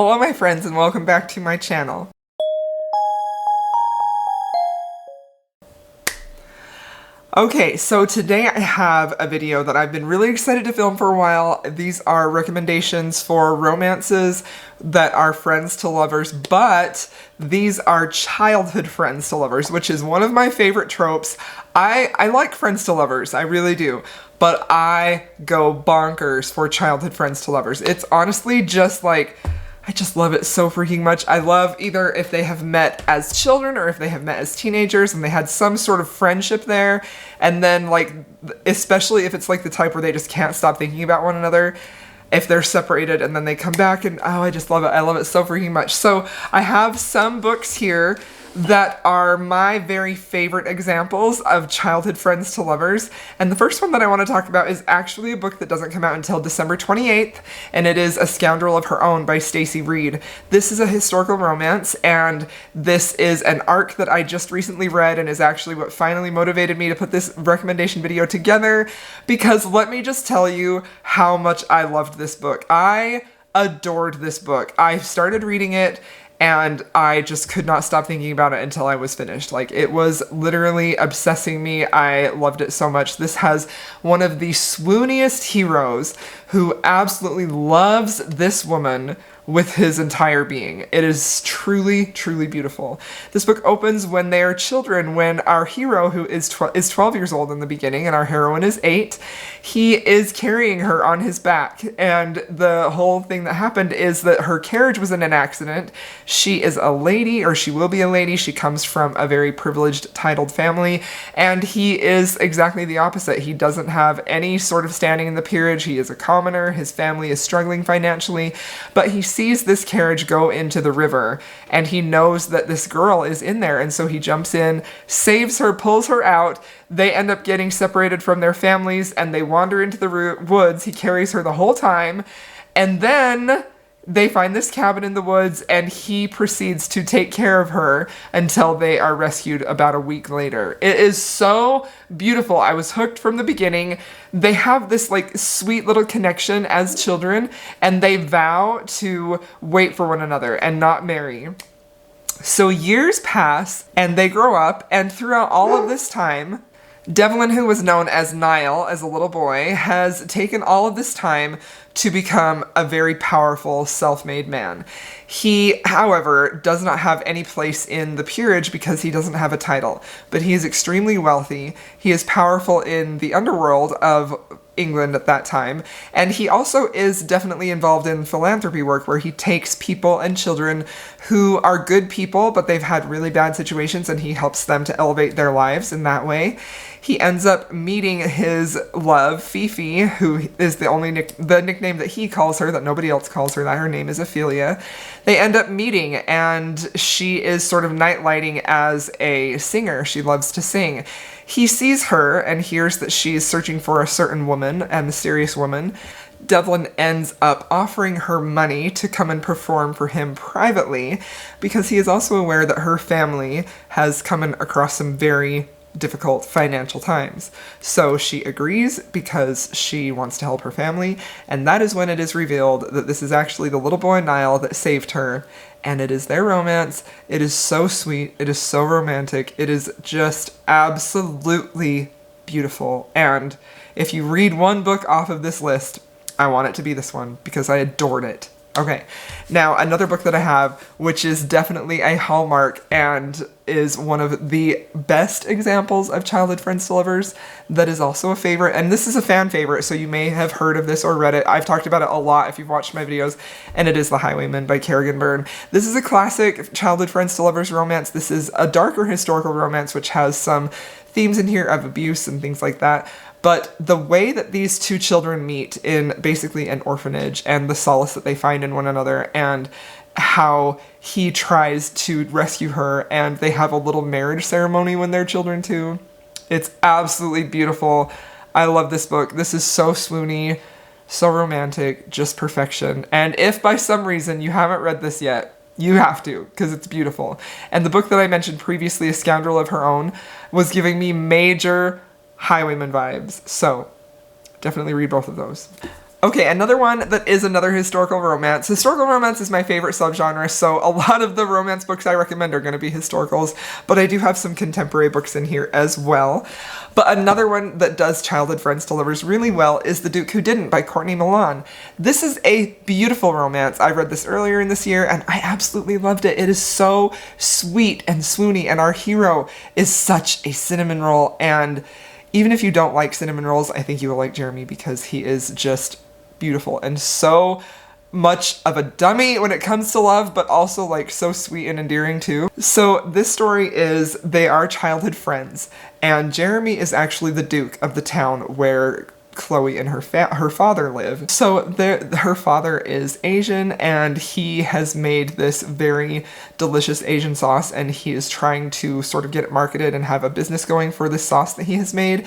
Hello my friends and welcome back to my channel. Okay, so today I have a video that I've been really excited to film for a while. These are recommendations for romances that are friends to lovers, but these are childhood friends to lovers, which is one of my favorite tropes. I like friends to lovers, I really do, but I go bonkers for childhood friends to lovers. It's honestly just like, I just love it so freaking much. I love either if they have met as children or if they have met as teenagers and they had some sort of friendship there. And then like, especially if it's like the type where they just can't stop thinking about one another. If they're separated and then they come back and oh, I just love it. I love it so freaking much. So I have some books here that are my very favorite examples of childhood friends to lovers. And the first one that I want to talk about is actually a book that doesn't come out until December 28th, and it is A Scourge of Her Own by Stacey Reed. This is a historical romance, and this is an arc that I just recently read and is actually what finally motivated me to put this recommendation video together, because let me just tell you how much I loved this book. I adored this book. I started reading it and I just could not stop thinking about it until I was finished. Like, it was literally obsessing me. I loved it so much. This has one of the swooniest heroes who absolutely loves this woman with his entire being. It is truly, truly beautiful. This book opens when they are children, when our hero, who is 12 years old in the beginning, and our heroine is 8, he is carrying her on his back. And the whole thing that happened is that her carriage was in an accident. She is a lady, or she will be a lady. She comes from a very privileged, titled family, and he is exactly the opposite. He doesn't have any sort of standing in the peerage. He is a commoner. His family is struggling financially, but he sees this carriage go into the river, and he knows that this girl is in there, and so he jumps in, saves her, pulls her out. They end up getting separated from their families, and they wander into the woods. He carries her the whole time, and then they find this cabin in the woods, and he proceeds to take care of her until they are rescued about a week later. It is so beautiful. I was hooked from the beginning. They have this like sweet little connection as children, and they vow to wait for one another and not marry. So years pass, and they grow up, and throughout all of this time, Devlin, who was known as Niall as a little boy, has taken all of this time to become a very powerful self-made man. He, however, does not have any place in the peerage because he doesn't have a title, but he is extremely wealthy. He is powerful in the underworld of England at that time, and he also is definitely involved in philanthropy work where he takes people and children who are good people but they've had really bad situations, and he helps them to elevate their lives in that way. He ends up meeting his love, Fifi, who is the nickname that he calls her, that nobody else calls her, that her name is Ophelia. They end up meeting, and she is sort of nightlighting as a singer. She loves to sing. He sees her and hears that she is searching for a certain woman, a mysterious woman. Devlin ends up offering her money to come and perform for him privately, because he is also aware that her family has come across some very difficult financial times. So she agrees because she wants to help her family, and that is when it is revealed that this is actually the little boy Niall that saved her, and it is their romance. It is so sweet. It is so romantic. It is just absolutely beautiful. And if you read one book off of this list, I want it to be this one because I adored it. Okay, now another book that I have, which is definitely a hallmark and is one of the best examples of childhood friends to lovers, that is also a favorite, and this is a fan favorite, so you may have heard of this or read it. I've talked about it a lot if you've watched my videos, and it is The Highwayman by Kerrigan Byrne. This is a classic childhood friends to lovers romance. This is a darker historical romance which has some themes in here of abuse and things like that. But the way that these two children meet in basically an orphanage, and the solace that they find in one another, and how he tries to rescue her, and they have a little marriage ceremony when they're children too. It's absolutely beautiful. I love this book. This is so swoony, so romantic, just perfection. And if by some reason you haven't read this yet, you have to, because it's beautiful. And the book that I mentioned previously, A Scourge of Her Own, was giving me major Highwayman vibes, so definitely read both of those. Okay, another one that is another historical romance. Historical romance is my favorite subgenre, so a lot of the romance books I recommend are going to be historicals, but I do have some contemporary books in here as well. But another one that does childhood friends to lovers really well is The Duke Who Didnt by Courtney Milan. This is a beautiful romance. I read this earlier in this year and I absolutely loved it. It is so sweet and swoony, and our hero is such a cinnamon roll, and even if you don't like cinnamon rolls, I think you will like Jeremy because he is just beautiful and so much of a dummy when it comes to love, but also like so sweet and endearing too. So this story is, they are childhood friends, and Jeremy is actually the Duke of the town where Chloe and her father live. So her father is Asian, and he has made this very delicious Asian sauce, and he is trying to sort of get it marketed and have a business going for this sauce that he has made.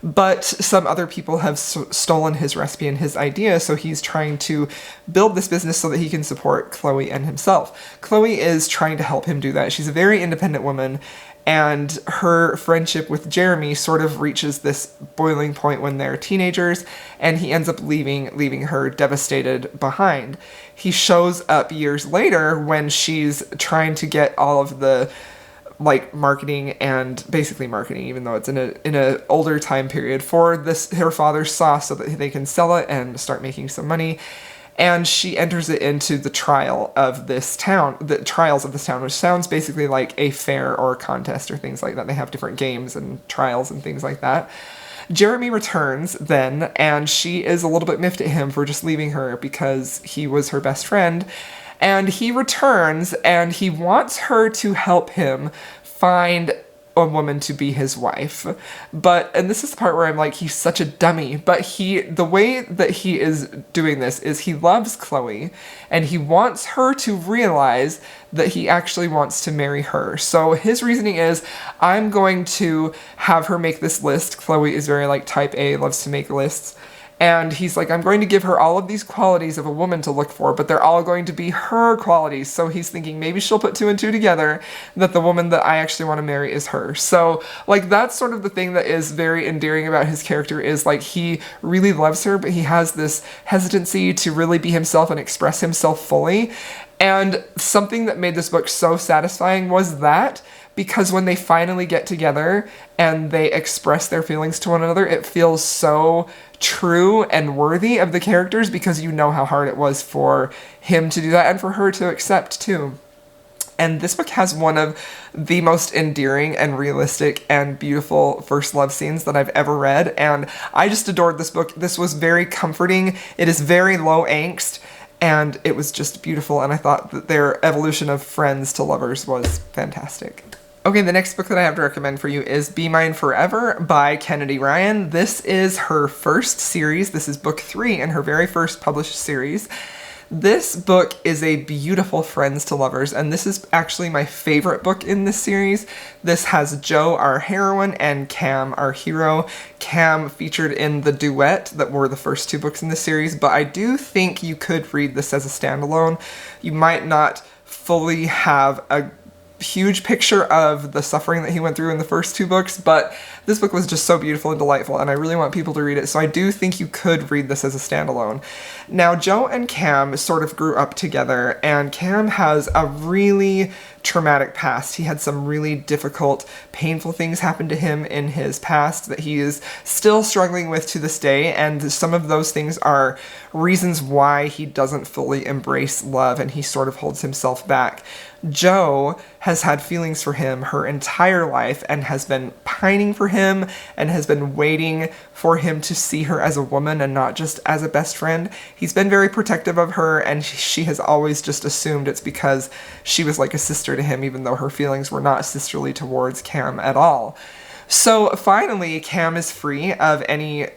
But some other people have stolen his recipe and his idea, so he's trying to build this business so that he can support Chloe and himself. Chloe is trying to help him do that. She's a very independent woman, and her friendship with Jeremy sort of reaches this boiling point when they're teenagers, and he ends up leaving her devastated behind. He shows up years later when she's trying to get all of the marketing, and basically marketing, even though it's in a older time period, for this her father's sauce so that they can sell it and start making some money. And she enters it into the trials of this town, which sounds basically like a fair or a contest or things like that. They have different games and trials and things like that. Jeremy returns then, and she is a little bit miffed at him for just leaving her because he was her best friend. And he returns, and he wants her to help him find a woman to be his wife. And this is the part where I'm like, he's such a dummy. But the way that he is doing this is he loves Chloe, and he wants her to realize that he actually wants to marry her. So his reasoning is, I'm going to have her make this list. Chloe is very type A, loves to make lists. And he's like, I'm going to give her all of these qualities of a woman to look for, but they're all going to be her qualities. So he's thinking maybe she'll put two and two together, that the woman that I actually want to marry is her. So that's sort of the thing that is very endearing about his character, is he really loves her, but he has this hesitancy to really be himself and express himself fully. And something that made this book so satisfying was that, because when they finally get together and they express their feelings to one another, it feels so true and worthy of the characters, because you know how hard it was for him to do that and for her to accept too. And this book has one of the most endearing and realistic and beautiful first love scenes that I've ever read, and I just adored this book. This was very comforting. It is very low angst, and it was just beautiful, and I thought that their evolution of friends to lovers was fantastic. Okay, the next book that I have to recommend for you is Be Mine Forever by Kennedy Ryan. This is her first series. This is book 3 in her very first published series. This book is a beautiful friends to lovers, and this is actually my favorite book in this series. This has Jo, our heroine, and Cam, our hero. Cam featured in the duet that were the first 2 books in the series, but I do think you could read this as a standalone. You might not fully have a huge picture of the suffering that he went through in the first 2 books, but this book was just so beautiful and delightful, and I really want people to read it, so I do think you could read this as a standalone. Now, Jo and Cam sort of grew up together, and Cam has a really traumatic past. He had some really difficult, painful things happen to him in his past that he is still struggling with to this day, and some of those things are reasons why he doesn't fully embrace love, and he sort of holds himself back. Jo has had feelings for him her entire life and has been pining for him and has been waiting for him to see her as a woman and not just as a best friend. He's been very protective of her, and she has always just assumed it's because she was like a sister to him, even though her feelings were not sisterly towards Cam at all. So finally, Cam is free of any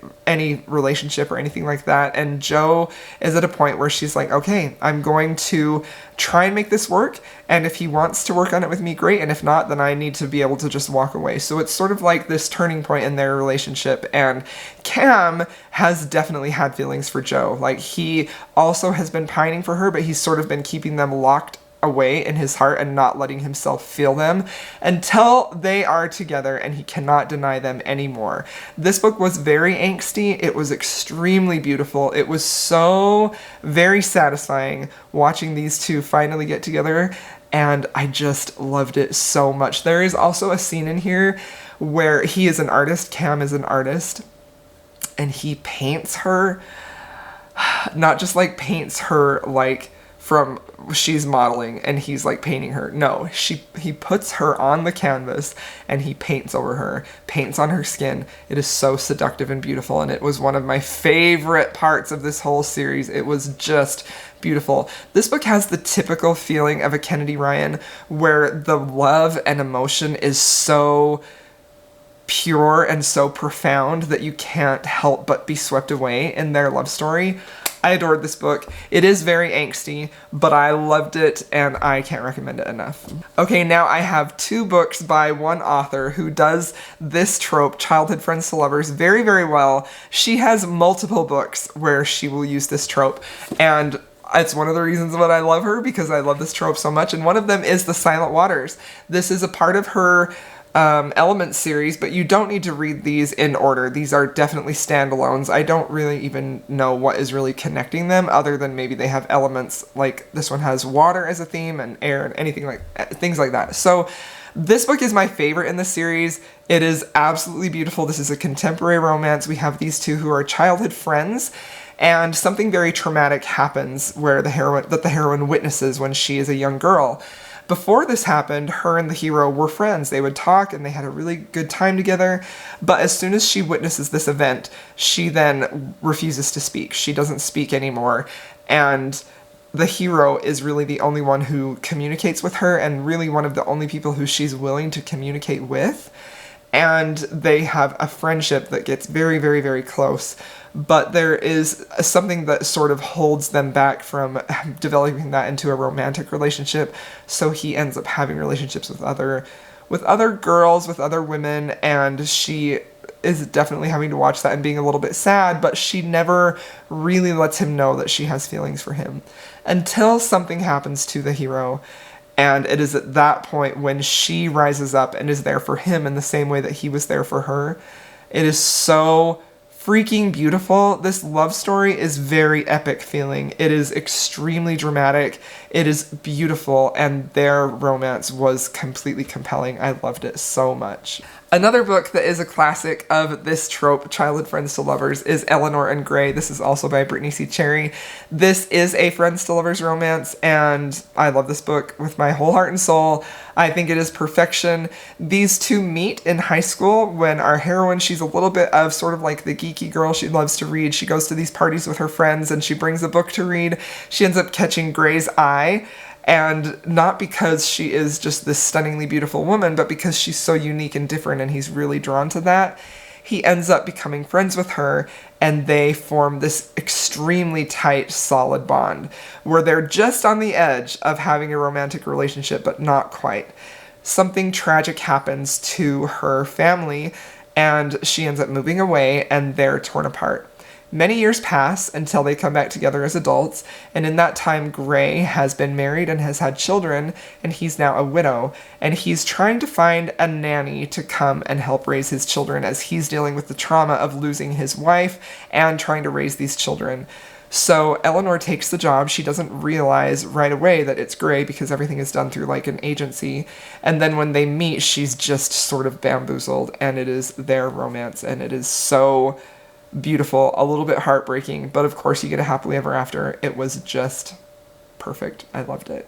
relationship or anything like that, and Jo is at a point where she's like, okay, I'm going to try and make this work, and if he wants to work on it with me, great, and if not, then I need to be able to just walk away. So it's sort of like this turning point in their relationship, and Cam has definitely had feelings for Jo. He also has been pining for her, but he's sort of been keeping them locked away in his heart and not letting himself feel them until they are together and he cannot deny them anymore. This book was very angsty. It was extremely beautiful. It was so very satisfying watching these two finally get together, and I just loved it so much. There is also a scene in here where he is an artist, Cam is an artist, and he paints her, not just like paints her like from she's modeling and he's like painting her. No, he puts her on the canvas and he paints over her, paints on her skin. It is so seductive and beautiful, and it was one of my favorite parts of this whole series. It was just beautiful. This book has the typical feeling of a Kennedy Ryan, where the love and emotion is so pure and so profound that you can't help but be swept away in their love story. I adored this book. It is very angsty, but I loved it and I can't recommend it enough. Okay, now I have 2 books by one author who does this trope, childhood friends to lovers, very, very well. She has multiple books where she will use this trope, and it's one of the reasons that I love her, because I love this trope so much, and one of them is The Silent Waters. This is a part of her Elements series, but you don't need to read these in order. These are definitely standalones. I don't really even know what is really connecting them, other than maybe they have elements, like this one has water as a theme and air and anything like things like that. So this book is my favorite in the series. It is absolutely beautiful. This is a contemporary romance. We have these two who are childhood friends, and something very traumatic happens where the heroine witnesses when she is a young girl. Before this happened, her and the hero were friends. They would talk and they had a really good time together. But as soon as she witnesses this event, she then refuses to speak. She doesn't speak anymore. And the hero is really the only one who communicates with her, and really one of the only people who she's willing to communicate with. And they have a friendship that gets very, very, very close. But there is something that sort of holds them back from developing that into a romantic relationship. So he ends up having relationships with other girls, with other women, and she is definitely having to watch that and being a little bit sad, but she never really lets him know that she has feelings for him until something happens to the hero. And it is at that point when she rises up and is there for him in the same way that he was there for her. It is so freaking beautiful. This love story is very epic feeling. It is extremely dramatic. It is beautiful, and their romance was completely compelling. I loved it so much. Another book that is a classic of this trope, childhood friends to lovers, is Eleanor and Grey. This is also by Brittany C. Cherry. This is a friends to lovers romance, and I love this book with my whole heart and soul. I think it is perfection. These two meet in high school when our heroine, she's a little bit of sort of like the geeky girl. She loves to read. She goes to these parties with her friends and she brings a book to read. She ends up catching Grey's eye. And not because she is just this stunningly beautiful woman, but because she's so unique and different and he's really drawn to that. He ends up becoming friends with her, and they form this extremely tight, solid bond where they're just on the edge of having a romantic relationship, but not quite. Something tragic happens to her family, and she ends up moving away, and they're torn apart. Many years pass until they come back together as adults, and in that time Grey has been married and has had children, and he's now a widow, and he's trying to find a nanny to come and help raise his children as he's dealing with the trauma of losing his wife and trying to raise these children. So Eleanor takes the job. She doesn't realize right away that it's Grey because everything is done through like an agency, and then when they meet, she's just sort of bamboozled, and it is their romance, and it is so beautiful, a little bit heartbreaking, but of course you get a happily ever after. It was just perfect. I loved it.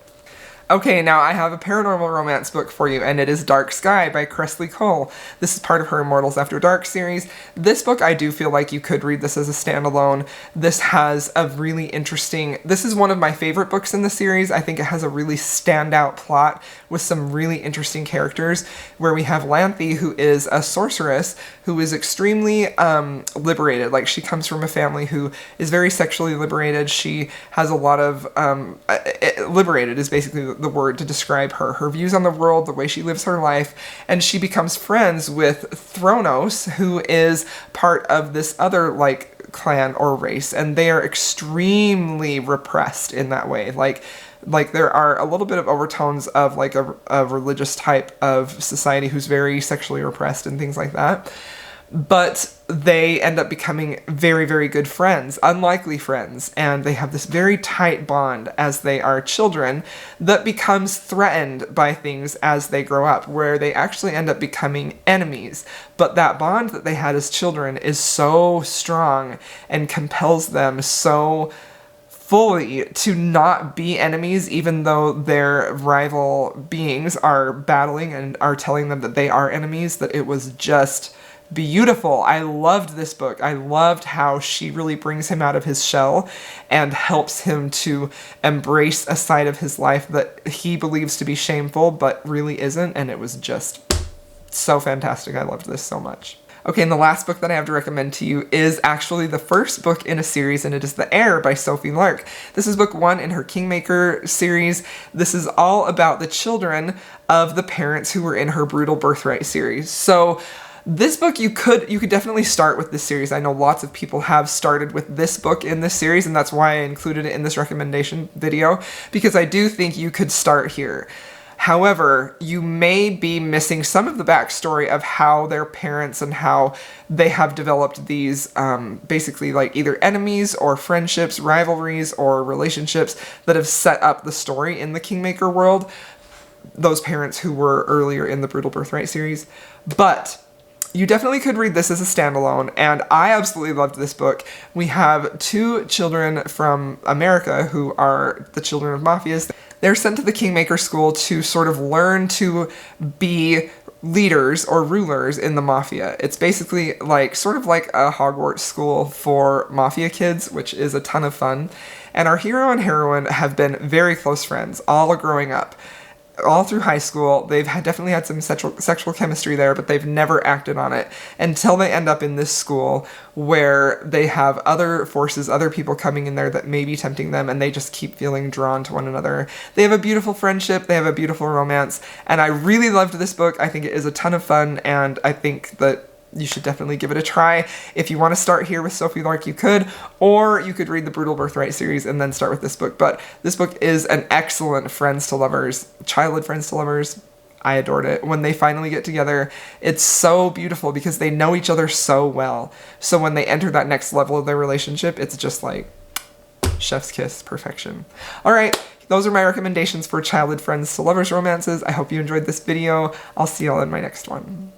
Okay, now I have a paranormal romance book for you, and it is Dark Sky by Kresley Cole. This is part of her Immortals After Dark series. This book, I do feel like you could read this as a standalone. This has a really interesting... This is one of my favorite books in the series. I think it has a really standout plot with some really interesting characters, where we have Lanthe, who is a sorceress who is extremely liberated. Like, she comes from a family who is very sexually liberated. She has a lot of... liberated is basically the word to describe her views on the world, the way she lives her life, and she becomes friends with Thronos, who is part of this other, like, clan or race, and they are extremely repressed in that way. Like, Like, there are a little bit of overtones of like a religious type of society who's very sexually repressed and things like that. But they end up becoming very, very good friends, unlikely friends, and they have this very tight bond as they are children that becomes threatened by things as they grow up, where they actually end up becoming enemies. But that bond that they had as children is so strong and compels them so fully to not be enemies, even though their rival beings are battling and are telling them that they are enemies, that it was just beautiful. I loved this book. I loved how she really brings him out of his shell and helps him to embrace a side of his life that he believes to be shameful but really isn't, and it was just so fantastic. I loved this so much. Okay, and the last book that I have to recommend to you is actually the first book in a series, and it is The Heir by Sophie Lark. This is book 1 in her Kingmaker series. This is all about the children of the parents who were in her Brutal Birthright series. So this book, you could definitely start with this series. I know lots of people have started with this book in this series, and that's why I included it in this recommendation video, because I do think you could start here. However, you may be missing some of the backstory of how their parents and how they have developed these basically like either enemies or friendships, rivalries, or relationships that have set up the story in the Kingmaker world. Those parents who were earlier in the Brutal Birthright series. But you definitely could read this as a standalone, and I absolutely loved this book. We have 2 children from America who are the children of mafias. They're sent to the Kingmaker school to sort of learn to be leaders or rulers in the mafia. It's basically like sort of like a Hogwarts school for mafia kids, which is a ton of fun. And our hero and heroine have been very close friends all growing up. All through high school, they've definitely had some sexual chemistry there, but they've never acted on it until they end up in this school where they have other forces, other people coming in there that may be tempting them, and they just keep feeling drawn to one another. They have a beautiful friendship, they have a beautiful romance, and I really loved this book. I think it is a ton of fun, and I think that you should definitely give it a try. If you want to start here with Sophie Lark, you could, or you could read the Brutal Birthright series and then start with this book. But this book is an excellent friends to lovers, childhood friends to lovers. I adored it. When they finally get together, it's so beautiful because they know each other so well. So when they enter that next level of their relationship, it's just like chef's kiss perfection. All right. Those are my recommendations for childhood friends to lovers romances. I hope you enjoyed this video. I'll see y'all in my next one.